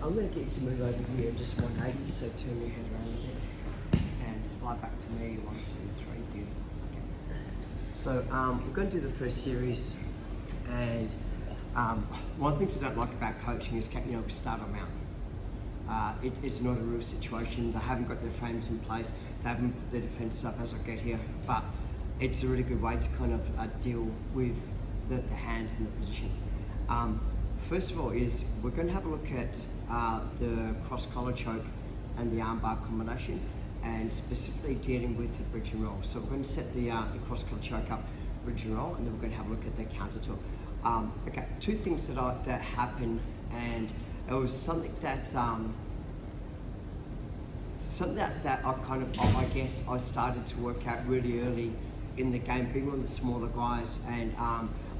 I'm going to get you to move over here just 180, so turn your head around a bit and slide back to me. 1, 2, 3, beautiful. Okay. So we're going to do the first series, and one of the things I don't like about coaching is we start them out. It's not a real situation. They haven't got their frames in place. They haven't put their defences up as I get here, but it's a really good way to kind of deal with the hands and the position. First of all is we're going to have a look at the cross collar choke and the armbar combination, and specifically dealing with the bridge and roll. So we're going to set the cross collar choke up, bridge and roll, and then we're going to have a look at the counter to it. Okay, two things that happen, and it was something that I guess I started to work out really early in the game, being one of the smaller guys, and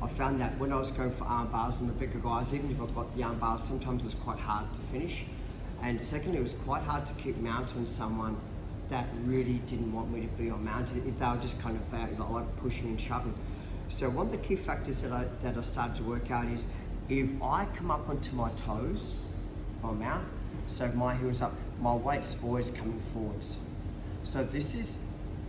I found that when I was going for arm bars and the bigger guys, even if I've got the arm bars, sometimes it's quite hard to finish. And secondly, it was quite hard to keep mount on someone that really didn't want me to be on mount, if they were just kind of like pushing and shoving. So one of the key factors that I started to work out is if I come up onto my toes on mount, so my heels up, my weight's always coming forwards. So this is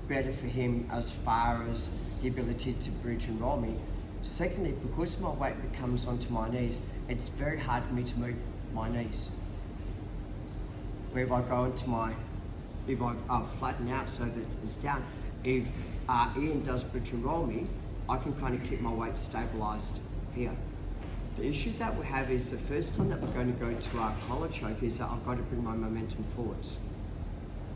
better for him as far as the ability to bridge and roll me. Secondly, because my weight comes onto my knees, it's very hard for me to move my knees. Where if I go into if I flatten out so that it's down, if Ian does bridge and roll me, I can kind of keep my weight stabilised here. The issue that we have is the first time that we're going to go to our collar choke is that I've got to bring my momentum forwards.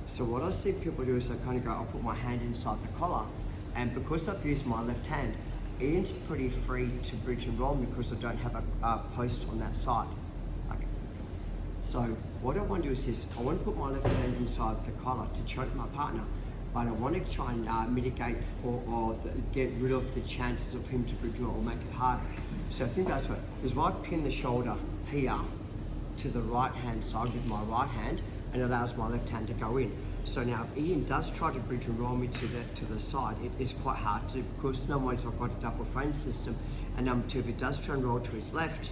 So what I see people do is I kind of go, I'll put my hand inside the collar, and because I've used my left hand, Ian's pretty free to bridge and roll me because I don't have a post on that side. Okay. So what I want to do is this, I want to put my left hand inside the collar to choke my partner, but I want to try and mitigate or get rid of the chances of him to bridge roll or make it harder. So I think that's what, is if I pin the shoulder here to the right hand side with my right hand, and allows my left hand to go in. So now if Ian does try to bridge and roll me to the side, it is quite hard to, because number one, I've got a double frame system, and number two, if he does try and roll to his left,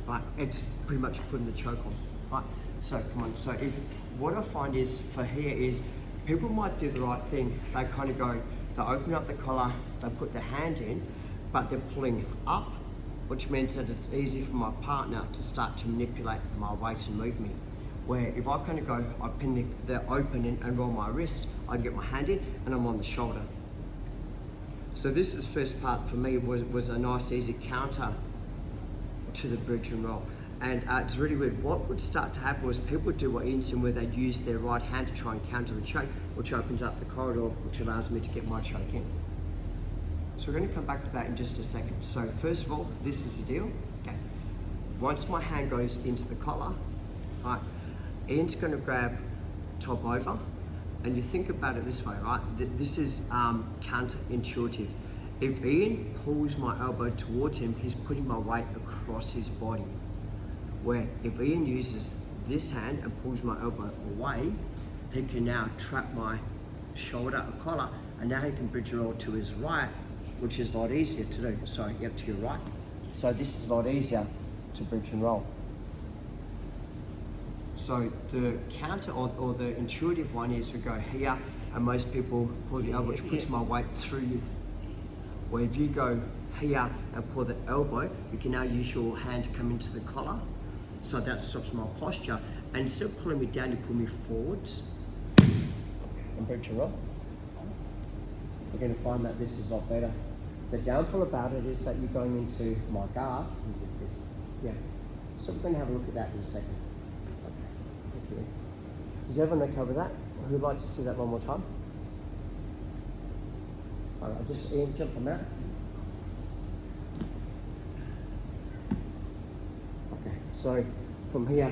right, it's pretty much putting the choke on, right? So come on, so if, what I find is, for here is, people might do the right thing, they kind of go, they open up the collar, they put their hand in, but they're pulling up, which means that it's easy for my partner to start to manipulate my weight and move me. Where if I kind of go, I pin the open and roll my wrist, I can get my hand in and I'm on the shoulder. So this is first part for me was a nice easy counter to the bridge and roll. And it's really weird. What would start to happen was people would do what Ian's doing, where they'd use their right hand to try and counter the choke, which opens up the corridor, which allows me to get my choke in. So we're going to come back to that in just a second. So first of all, this is the deal. Okay. Once my hand goes into the collar, right, Ian's going to grab top over, and you think about it this way, right? This is counterintuitive. If Ian pulls my elbow towards him, he's putting my weight across his body. Where if Ian uses this hand and pulls my elbow away, he can now trap my shoulder, a collar, and now he can bridge roll to his right, which is a lot easier to do. So yep, to your right. So this is a lot easier to bridge and roll. So the counter or the intuitive one is we go here, and most people pull the elbow, which puts my weight through you. Where if you go here and pull the elbow, you can now use your hand to come into the collar. So that stops my posture. And instead of pulling me down, you pull me forwards and bridge and roll. You're going to find that this is a lot better. The downfall about it is that you're going into my guard. Yeah. So we're going to have a look at that in a second. Okay. Is everyone okay with that? Who'd like to see that one more time? All right, just Ian, jump on that. Okay, so from here,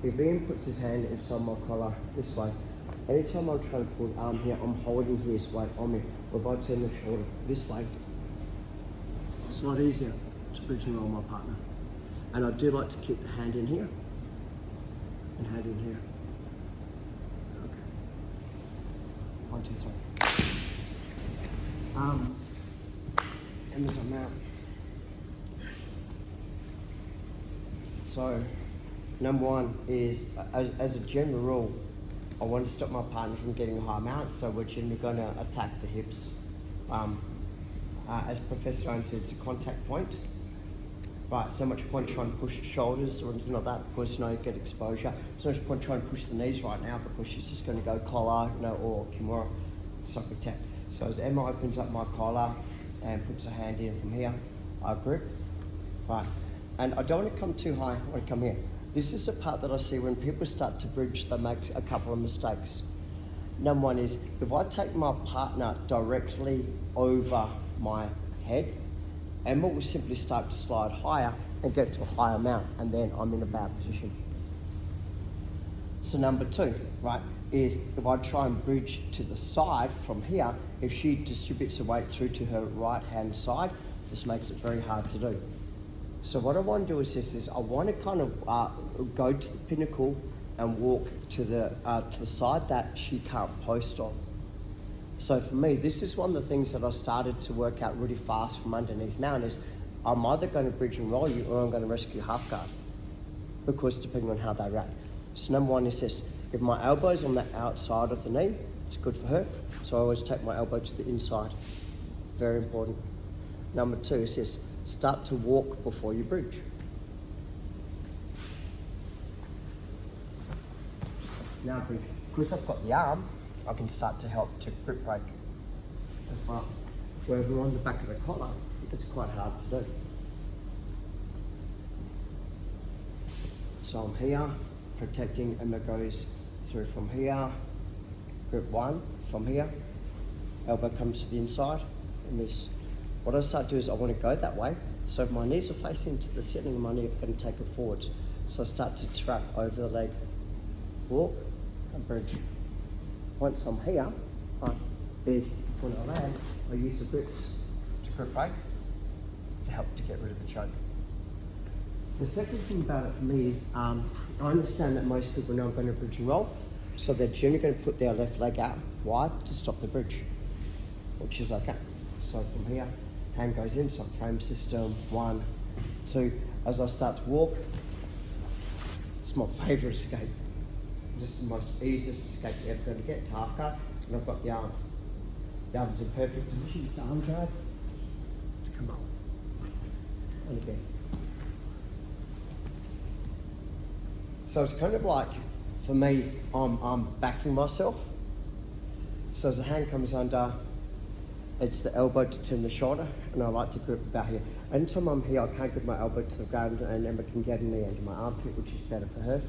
if Ian puts his hand inside my collar this way, anytime I'm trying to pull the arm here, I'm holding his weight on me. Or if I turn the shoulder this way, it's a lot easier to bridge and roll my partner. And I do like to keep the hand in here and hand in here. Okay. 1, 2, 3. And as I'm out. So So, number one is, as a general rule, I want to stop my partner from getting a high mount, so we're generally going to attack the hips. As Professor Jones said, it's a contact point. Right, so much point trying to push the shoulders or anything like that because you get exposure. So much point trying to push the knees right now because she's just going to go collar, or kimura, sock attack. So as Emma opens up my collar and puts her hand in from here, I grip. Right, and I don't want to come too high. I want to come here. This is the part that I see when people start to bridge, they make a couple of mistakes. Number one is, if I take my partner directly over my head, Emma will simply start to slide higher and get to a higher mount, and then I'm in a bad position. So number two, right, is if I try and bridge to the side from here, if she distributes the weight through to her right hand side, this makes it very hard to do. So what I want to do is this: I want to kind of go to the pinnacle and walk to the side that she can't post on. So for me, this is one of the things that I started to work out really fast from underneath mount is I'm either going to bridge and roll you or I'm going to rescue half guard, because depending on how they react. So number one is this: if my elbow's on the outside of the knee, it's good for her. So I always take my elbow to the inside. Very important. Number two is this: start to walk before you bridge. Now bridge. Because I've got the arm, I can start to help to grip break as well. Where we're on the back of the collar, it's quite hard to do. So I'm here, protecting, Emma goes through from here, grip one, from here, elbow comes to the inside, and this. What I start to do is I want to go that way, so if my knees are facing to the ceiling of my knee, I'm going to take it forwards. So I start to trap over the leg, walk, and bridge. Once I'm here, when I land, I use the grips to grip break to help to get rid of the choke. The second thing about it for me is, I understand that most people know I'm going to bridge and roll, so they're generally going to put their left leg out wide to stop the bridge, which is okay. So from here, hand goes in, so frame system, 1, 2. As I start to walk, it's my favourite escape. Just the most easiest escape you're ever going to get to half guard, and I've got the arm. The arm's in perfect position, the arm drive to come up. And again. So it's kind of like, for me, I'm backing myself. So as the hand comes under, it's the elbow to turn the shoulder, and I like to grip about here. Anytime I'm here, I can't grip my elbow to the ground, and Emma can get in the end of my armpit, which is better for her.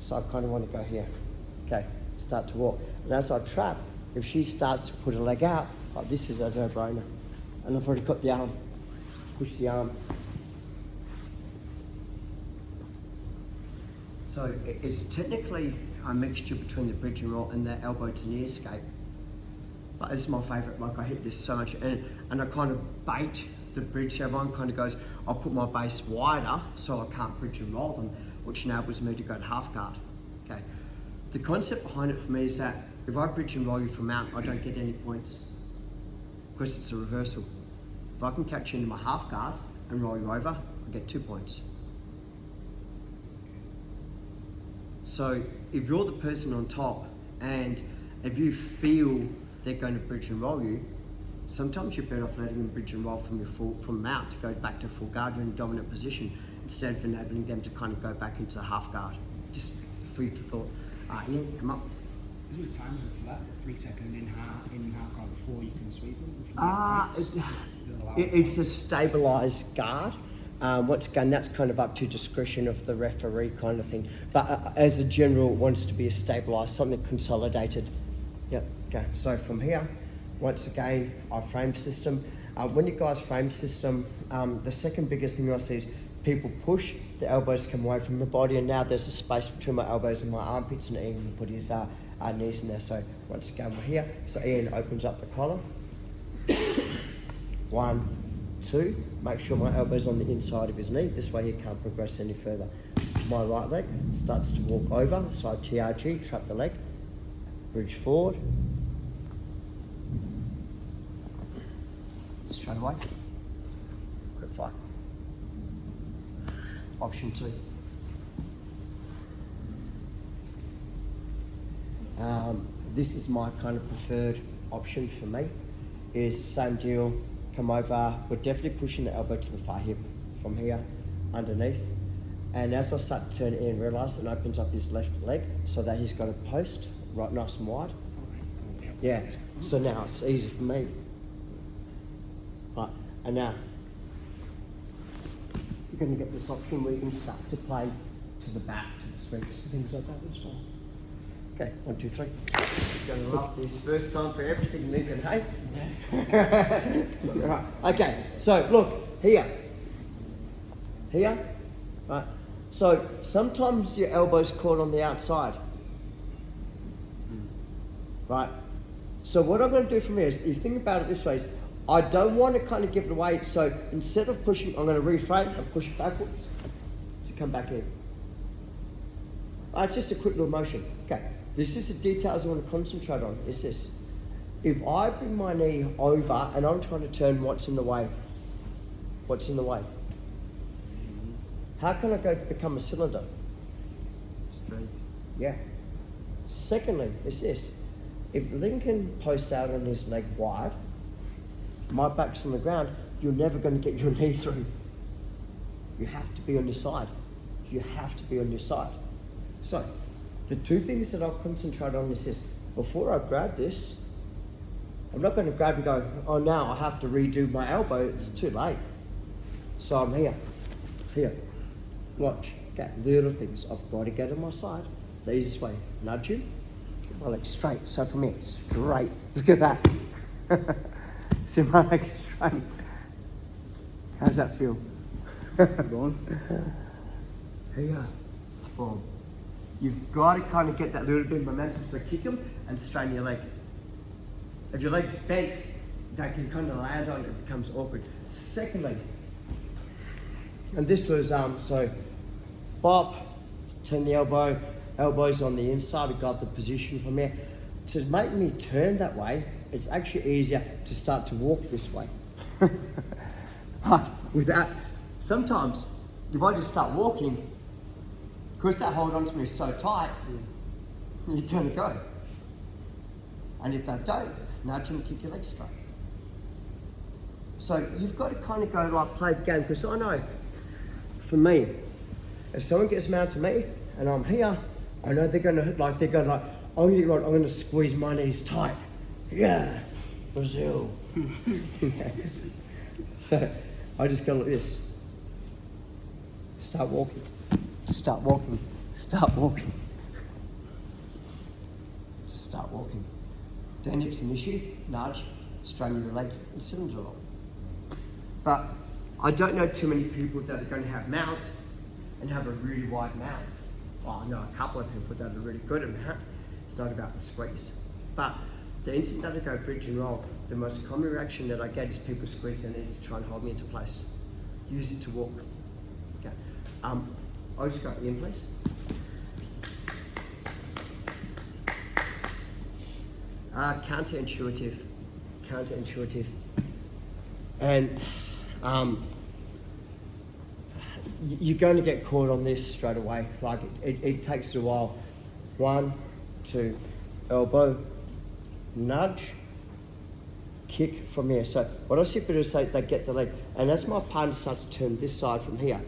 So I kind of want to go here. Okay, start to walk. And as I trap, if she starts to put her leg out, like this is a no-brainer. And I've already got the arm. Push the arm. So it's technically a mixture between the bridge and roll and the elbow to knee escape. But this is my favourite. Like, I hit this so much, and I kind of bait the bridge. So everyone kind of goes, I'll put my base wider so I can't bridge and roll them, which enables me to go to half guard. Okay. The concept behind it for me is that if I bridge and roll you from mount, I don't get any points because it's a reversal. If I can catch you into my half guard and roll you over, I get 2 points. So if you're the person on top and if you feel they're going to bridge and roll you, sometimes you're better off letting them bridge and roll from mount to go back to full guard. You're in a dominant position instead of enabling them to kind of go back into half guard. Just food for thought. Ian, come up. Is there a time limit for that? Is it 3 seconds in half guard before you can sweep them? It's a stabilised guard. Once again, that's kind of up to discretion of the referee kind of thing. But as a general, it wants to be a stabilised, something consolidated. Yep, okay. So from here, once again, our frame system. When you guys frame system, the second biggest thing I see is people push, the elbows come away from the body, and now there's a space between my elbows and my armpits, and Ian can put his knees in there. So once again, we're here. So Ian opens up the collar. 1, 2. Make sure my elbow's on the inside of his knee. This way he can't progress any further. My right leg starts to walk over. So I TRG, trap the leg, bridge forward. Straight away. Grip 5. Option 2. This is my kind of preferred option for me. Is the same deal. Come over. We're definitely pushing the elbow to the far hip from here, underneath. And as I start to turn it in, realise it opens up his left leg so that he's got a post right nice and wide. Yeah. So now it's easy for me. Right. And now you're going to get this option where you can start to play to the back, to the sweeps, and things like that as well. Okay, 1, 2, 3. You're going to love this. First time for everything, Lincoln, hey? Yeah. Right. Okay, so look, here. Right. So sometimes your elbow's caught on the outside. Right. So what I'm going to do from here is, you think about it this way, is I don't want to kind of give it away, so instead of pushing, I'm going to reframe and push backwards to come back in. It's just a quick little motion. Okay, this is the details I want to concentrate on, is this. If I bring my knee over and I'm trying to turn, what's in the way? What's in the way? How can I go become a cylinder? Straight. Yeah. Secondly, is this. If Lincoln posts out on his leg wide, my back's on the ground, you're never going to get your knee through. You have to be on your side. You have to be on your side. So, the two things that I'll concentrate on is this. Before I grab this, I'm not going to grab and go, oh, now I have to redo my elbow. It's too late. So I'm here. Watch. Okay, little things. I've got to get on my side. The easiest way, nudge him. Keep my legs straight. So from here, straight. Look at that. See my legs straight. How's that feel? Go on. Here. Boom. You've got to kind of get that little bit of momentum. So kick them and straighten your leg. If your leg's bent, that can kind of land on it, becomes awkward. Secondly, and this was, so bop, turn the elbows on the inside, we got the position from here. To make me turn that way, it's actually easier to start to walk this way. But without, sometimes, if I just start walking, because that hold on to me is so tight, you're gonna go. And if they don't, nudge them, kick your legs straight. So you've got to kind of go like play the game, because I know, for me, if someone gets mad to me and I'm here, I know they're gonna I'm gonna squeeze my knees tight. Yeah, Brazil. So I just go like this. Start walking. Just start walking. Start walking. Just start walking. Then if it's an issue, nudge, straighten your leg and cylinder along. But I don't know too many people that are going to have mount and have a really wide mount. Well, I know a couple of people that are really good at mount. It's not about the squeeze. But the instant that I go bridge and roll, the most common reaction that I get is people squeeze their knees to try and hold me into place. Use it to walk. Okay. I'll just go in, please. Counterintuitive. And you're going to get caught on this straight away. Like it takes a while. 1, 2, elbow, nudge, kick from here. So what I see people do is they get the leg, and as my partner starts to turn this side from here,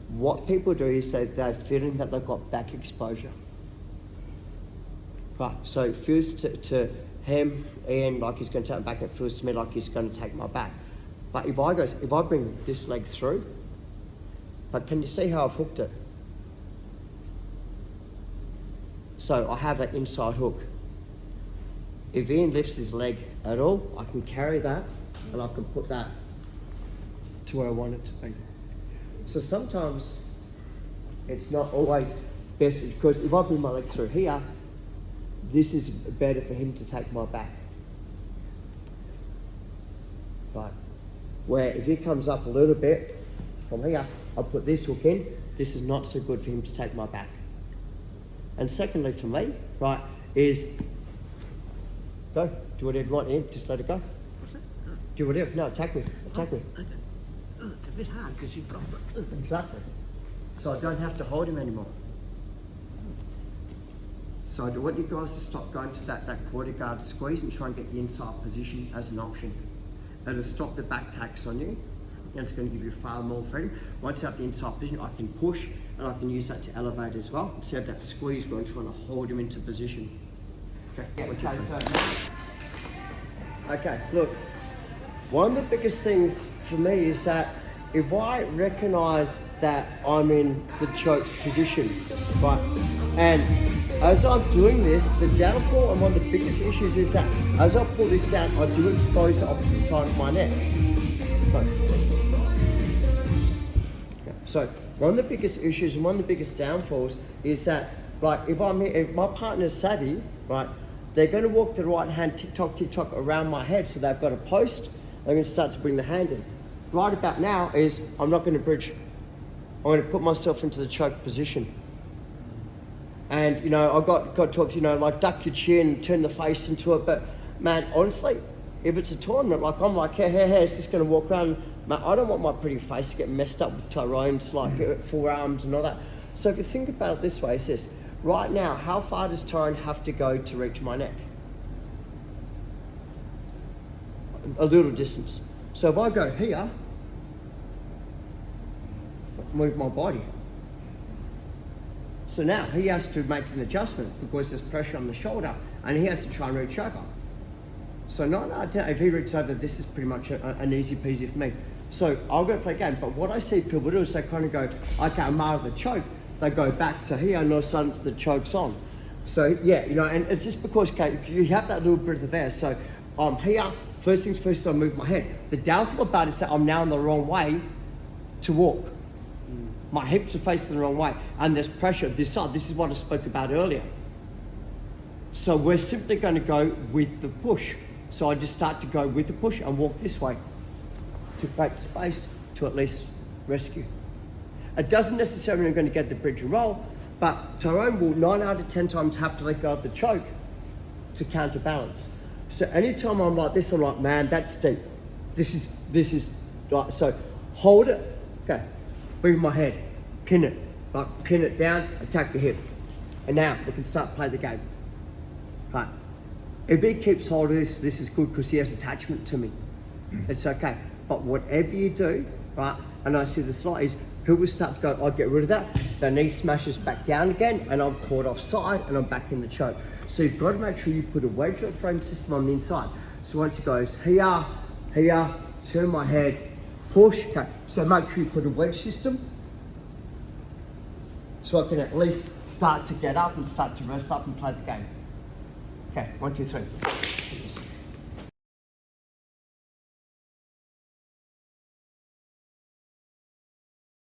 what people do is they're feeling that they've got back exposure. Right, so it feels to him, Ian, like he's going to take it back. It feels to me like he's going to take my back. But if I bring this leg through, but can you see how I've hooked it? So I have an inside hook. If Ian lifts his leg at all, I can carry that and I can put that to where I want it to be. So sometimes it's not always best, because if I bring my leg through here, this is better for him to take my back. Right. Where if he comes up a little bit from here, I'll put this hook in. This is not so good for him to take my back. And secondly for me, right, is go. Do whatever you want, Ian. Just let it go. What's that? Do whatever. No, attack me. Attack me. Okay. It's a bit hard because you've got the... Exactly. So I don't have to hold him anymore. So I want you guys to stop going to that quarter guard squeeze and try and get the inside position as an option. It'll stop the back tax on you, and it's going to give you far more freedom. Once I have the inside position, I can push, and I can use that to elevate as well, instead of that squeeze where I'm trying to hold him into position. Okay, look, one of the biggest things for me is that if I recognise that I'm in the choke position, right, and as I'm doing this, the downfall and one of the biggest issues is that as I pull this down, I do expose the opposite side of my neck. So one of the biggest issues and one of the biggest downfalls is that, like, if my partner's savvy, right, they're going to walk the right hand tick-tock around my head, so they've got a post. I'm going to start to bring the hand in. Right about now is I'm not going to bridge. I'm going to put myself into the choke position. And, you know, I've got taught, you know, like duck your chin, turn the face into it. But, man, honestly, if it's a tournament, like I'm like, hey, is this going to walk around? Man, I don't want my pretty face to get messed up with Tyrone's, like forearms and all that. So if you think about it this way, it's this. Right now, how far does Tyrone have to go to reach my neck? A little distance. So if I go here, move my body. So now he has to make an adjustment because there's pressure on the shoulder and he has to try and reach over. So if he reaches over, this is pretty much an easy peasy for me. So I'll go play a game. But what I see people do is they kind of go, okay, I'm out of the choke. They go back to here and all of a sudden the choke's on. So yeah, you know, and it's just because, okay, you have that little bit of air. So I'm here, first things first, I move my head. The downfall about it is that I'm now in the wrong way to walk. My hips are facing the wrong way and there's pressure this side. This is what I spoke about earlier. So we're simply going to go with the push. So I just start to go with the push and walk this way to create space to at least rescue. It doesn't necessarily mean I'm going to get the bridge and roll, but Tyrone will 9 out of 10 times have to let go of the choke to counterbalance. So anytime I'm like this, I'm like, man, that's deep. This is like, so hold it, okay, move my head, pin it down, attack the hip. And now we can start playing the game. Right. If he keeps hold of this is good because he has attachment to me. It's okay. But whatever you do, right, and I see the slide is, he will start to go, I'll get rid of that. The knee smashes back down again and I'm caught offside and I'm back in the choke. So you've got to make sure you put a wedge frame system on the inside. So once it goes here, turn my head, push, okay. So make sure you put a wedge system so I can at least start to get up and start to rest up and play the game. Okay, 1, 2, 3.